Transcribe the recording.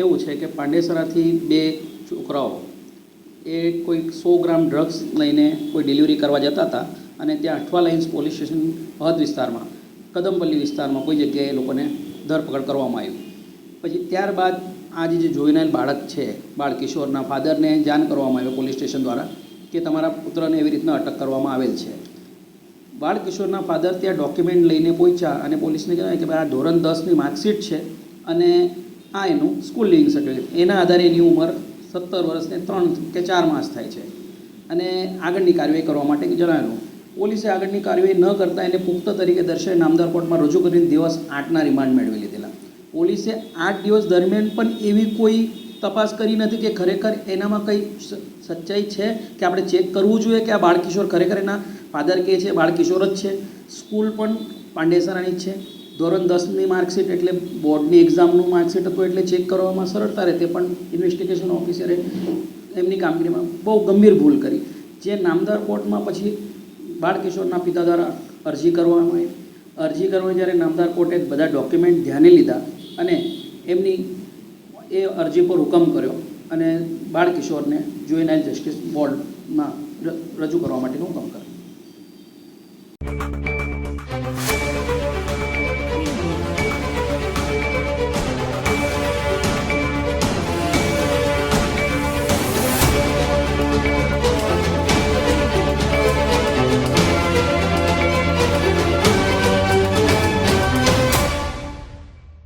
એવું છે કે પાંડેસરાથી બે છોકરાઓ એ કોઈ 100 ગ્રામ ડ્રગ્સ લઈને કોઈ ડિલિવરી કરવા જતા હતા અને ત્યાં અઠવા લાઇન્સ પોલીસ સ્ટેશન હદ વિસ્તારમાં કદમપલ્લી વિસ્તારમાં કોઈ જગ્યાએ એ લોકોને ધરપકડ કરવામાં આવી. પછી ત્યારબાદ આજે જે જોઈનાલ બાળક છે બાળ કિશોરના ફાધરને જાણ કરવામાં આવ્યો પોલીસ સ્ટેશન દ્વારા કે તમારા પુત્રને એવી રીતના અટક કરવામાં આવેલ છે. બાળ કિશોરના ફાધર ત્યાં ડોક્યુમેન્ટ લઈને પહોંચ્યા અને પોલીસને કહેવાય કે ભાઈ આ ધોરણ 10ની માર્કશીટ છે અને આ એનું સ્કૂલ લિવિંગ સર્ટિફિકેટ, એના આધારે એની ઉંમર 17 વર્ષને 3 કે 4 માસ થાય છે અને આગળની કાર્યવાહી કરવા માટે જણાવેલું. પોલીસે આગળની કાર્યવાહી ન કરતાં એને પુખ્ત તરીકે દર્શાવી નામદાર કોર્ટમાં રજૂ કરીને દિવસ 8ના રિમાન્ડ મેળવી લીધેલા. પોલીસે 8 દિવસ દરમિયાન પણ એવી કોઈ તપાસ કરી નથી કે ખરેખર એનામાં કંઈ સચ્ચાઈ છે કે આપણે ચેક કરવું જોઈએ કે આ બાળકિશોર ખરેખર એના ફાધર કહે છે બાળકિશોર જ છે. સ્કૂલ પણ પાંડેસરાની જ છે. ધોરણ 10ની માર્કશીટ એટલે બોર્ડની એક્ઝામનું માર્કશીટ હતું એટલે ચેક કરવામાં સરળતા રહે. તે પણ ઇન્વેસ્ટિગેશન ઓફિસરે એમની કામગીરીમાં બહુ ગંભીર ભૂલ કરી, જે નામદાર કોર્ટમાં પછી બાળકિશોરના પિતા દ્વારા અરજી કરવામાં આવી. અરજી કરવા જ્યારે નામદાર કોર્ટે બધા ડોક્યુમેન્ટ ધ્યાને લીધા અને એમની એ અરજી પર હુકમ કર્યો અને બાળકિશોરને જુવેનાઇલ જસ્ટિસ બોર્ડમાં રજૂ કરવા માટેનો હુકમ કર્યો.